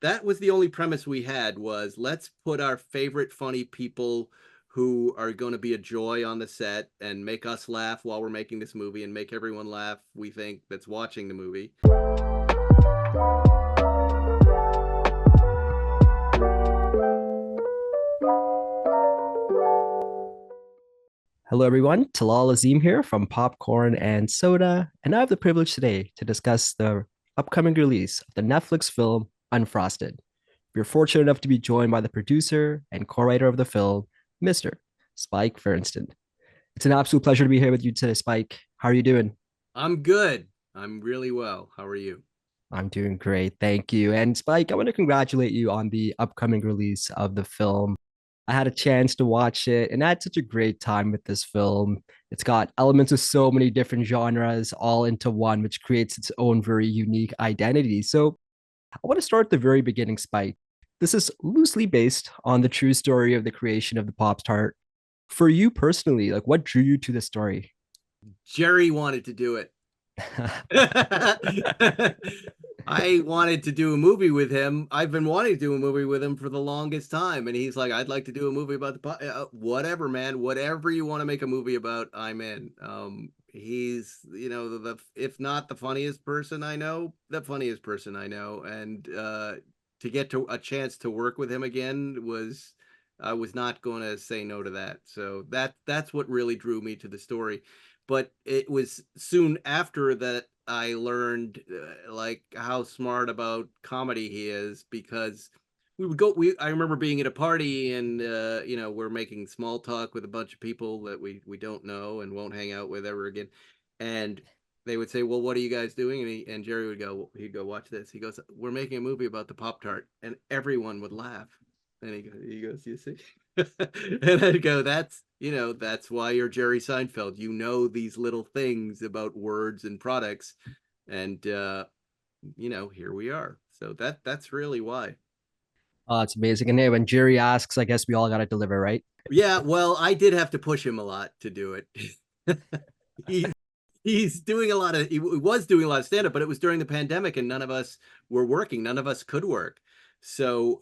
that was the only premise we had, was let's put our favorite funny people who are going to be a joy on the set and make us laugh while we're making this movie and make everyone laugh, we think, that's watching the movie. Hello, everyone. Talal Azim here from Popcorn and Soda, and I have the privilege today to discuss the upcoming release of the Netflix film Unfrosted. We're fortunate enough to be joined by the producer and co-writer of the film, Mr. Spike Feresten. It's an absolute pleasure to be here with you today, Spike. How are you doing? I'm good. I'm really well. How are you? I'm doing great, thank you. And Spike, I want to congratulate you on the upcoming release of the film. I had a chance to watch it and I had such a great time with this film. It's got elements of so many different genres all into one, which creates its own very unique identity. So I want to start at the very beginning, Spike. This is loosely based on the true story of the creation of the Pop Tart. For you personally, like what drew you to the story? Jerry wanted to do it. I wanted to do a movie with him. I've been wanting to do a movie with him for the longest time. And he's like, I'd like to do a movie about whatever, man, whatever you want to make a movie about, I'm in. He's, if not the funniest person I know, the funniest person I know. And to get to a chance to work with him again I was not going to say no to that. So that's what really drew me to the story. But it was soon after that I learned like how smart about comedy he is, because I remember being at a party and we're making small talk with a bunch of people that we don't know and won't hang out with ever again, and they would say, well, what are you guys doing? And Jerry would go, he'd go, watch this. He goes, we're making a movie about the Pop Tart, and everyone would laugh. And he goes, you see. And I'd go, that's why you're Jerry Seinfeld. You know these little things about words and products, and here we are. So that's really why. Oh, it's amazing. And hey, when Jerry asks, I guess we all got to deliver, right? Yeah, well, I did have to push him a lot to do it. he he's doing a lot of he was doing a lot of stand-up, but it was during the pandemic and none of us were working. None of us could work. So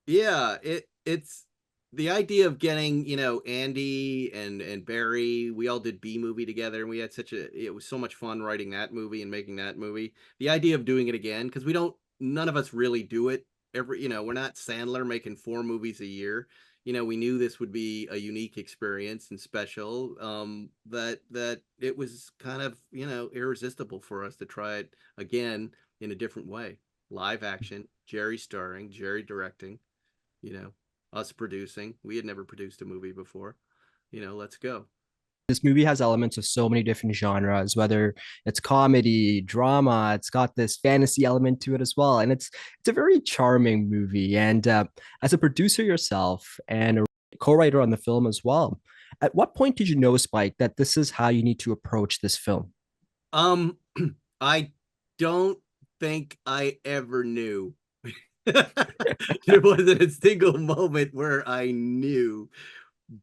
yeah, it's the idea of getting, Andy and Barry, we all did B movie together, and we had it was so much fun writing that movie and making that movie. The idea of doing it again, because none of us really do it every, we're not Sandler making 4 movies a year. We knew this would be a unique experience and special, that it was kind of, irresistible for us to try it again in a different way. Live action, Jerry starring, Jerry directing, you know, us producing. We had never produced a movie before. Let's go. This movie has elements of so many different genres, whether it's comedy, drama, it's got this fantasy element to it as well. And it's a very charming movie. And as a producer yourself and a co-writer on the film as well, at what point did you know, Spike, that this is how you need to approach this film? Um, I don't think I ever knew. There wasn't a single moment where I knew.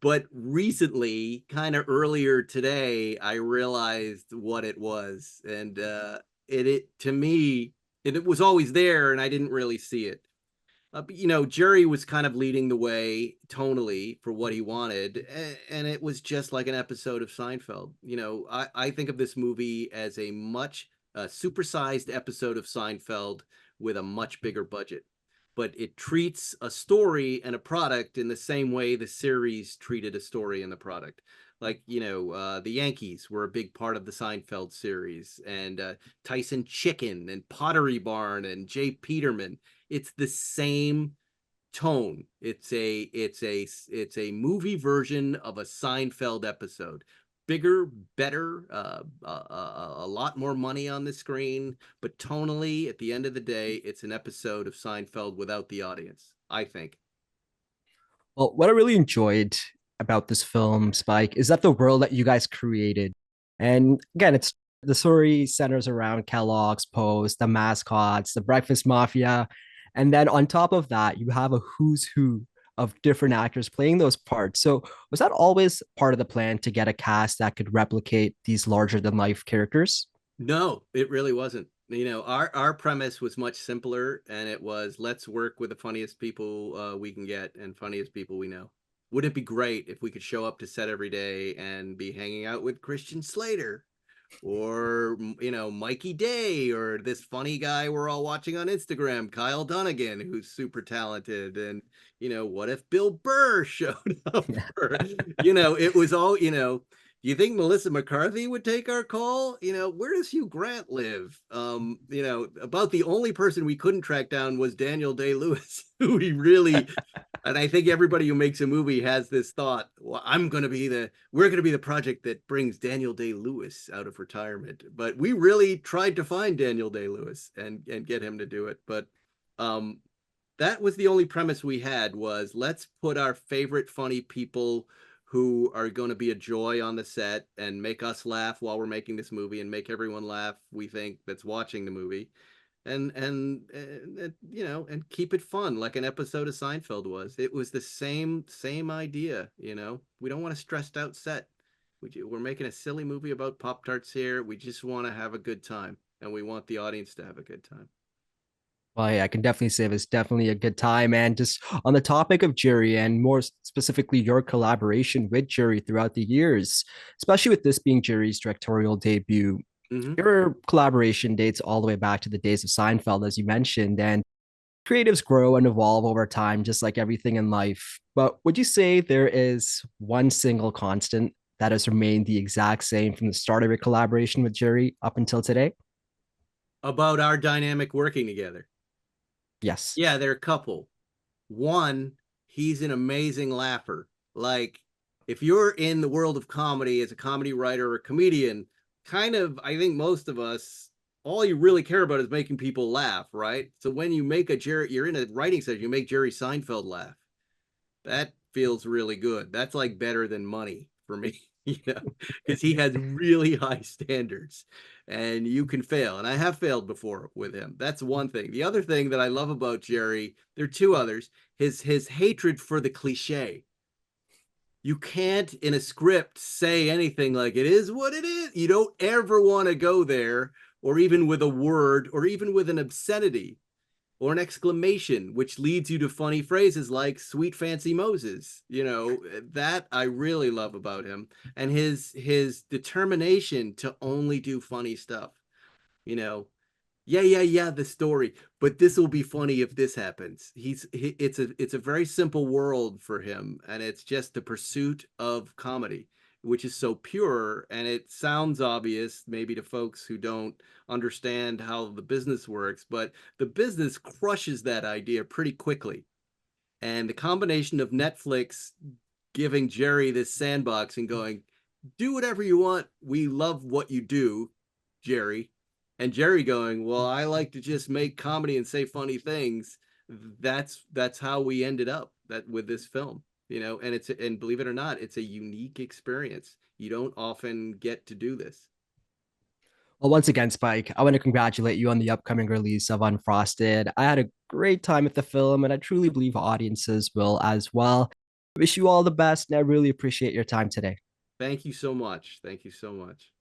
But recently, kind of earlier today, I realized what it was. And it to me, it was always there and I didn't really see it. But, Jerry was kind of leading the way tonally for what he wanted, and it was just like an episode of Seinfeld. I think of this movie as a much supersized episode of Seinfeld with a much bigger budget. But it treats a story and a product in the same way the series treated a story and the product. Like, the Yankees were a big part of the Seinfeld series, and Tyson Chicken and Pottery Barn and Jay Peterman. It's the same tone. It's a movie version of a Seinfeld episode. Bigger, better, a lot more money on the screen, but tonally, at the end of the day, it's an episode of Seinfeld without the audience, I think. Well, what I really enjoyed about this film, Spike, is that the world that you guys created. And again, it's the story centers around Kellogg's Post, the mascots, the Breakfast Mafia. And then on top of that, you have a who's who of different actors playing those parts. So was that always part of the plan to get a cast that could replicate these larger than life characters? No, it really wasn't. Our premise was much simpler, and it was let's work with the funniest people we can get and funniest people we know. Wouldn't it be great if we could show up to set every day and be hanging out with Christian Slater or Mikey Day or this funny guy we're all watching on Instagram, Kyle Dunnigan, who's super talented, and what if Bill Burr showed up? Or, it was all. Do you think Melissa McCarthy would take our call? Where does Hugh Grant live? About the only person we couldn't track down was Daniel Day-Lewis, who we really, and I think everybody who makes a movie has this thought, well, we're going to be the project that brings Daniel Day-Lewis out of retirement. But we really tried to find Daniel Day-Lewis and get him to do it. But um, that was the only premise we had, was let's put our favorite funny people who are going to be a joy on the set and make us laugh while we're making this movie and make everyone laugh, we think, that's watching the movie, and keep it fun like an episode of Seinfeld was. It was the same idea. We don't want a stressed out set. We're making a silly movie about Pop Tarts here. We just want to have a good time, and we want the audience to have a good time. Well, yeah, I can definitely say it was definitely a good time. And just on the topic of Jerry, and more specifically your collaboration with Jerry throughout the years, especially with this being Jerry's directorial debut, Mm-hmm. your collaboration dates all the way back to the days of Seinfeld, as you mentioned. And creatives grow and evolve over time, just like everything in life. But would you say there is one single constant that has remained the exact same from the start of your collaboration with Jerry up until today? About our dynamic working together. Yes. Yeah, they're a couple. One, he's an amazing laugher. Like, if you're in the world of comedy as a comedy writer or comedian, kind of, I think most of us, all you really care about is making people laugh, right? So when you make you're in a writing session, you make Jerry Seinfeld laugh. That feels really good. That's like better than money for me, because he has really high standards and you can fail. And I have failed before with him. That's one thing. The other thing that I love about Jerry, there are two others, his hatred for the cliche. You can't in a script say anything like it is what it is. You don't ever want to go there, or even with a word, or even with an obscenity or an exclamation, which leads you to funny phrases like "sweet fancy Moses." That I really love about him, and his determination to only do funny stuff. You know, yeah, the story, but this will be funny if this happens. It's a very simple world for him, and it's just the pursuit of comedy, which is so pure. And it sounds obvious maybe to folks who don't understand how the business works, but the business crushes that idea pretty quickly. And the combination of Netflix giving Jerry this sandbox and going, do whatever you want. We love what you do, Jerry. And Jerry going, well, I like to just make comedy and say funny things. That's how we ended up that with this film, and believe it or not, it's a unique experience. You don't often get to do this. Well, once again, Spike, I want to congratulate you on the upcoming release of Unfrosted. I had a great time with the film, and I truly believe audiences will as well. Wish you all the best, and I really appreciate your time today. Thank you so much. Thank you so much.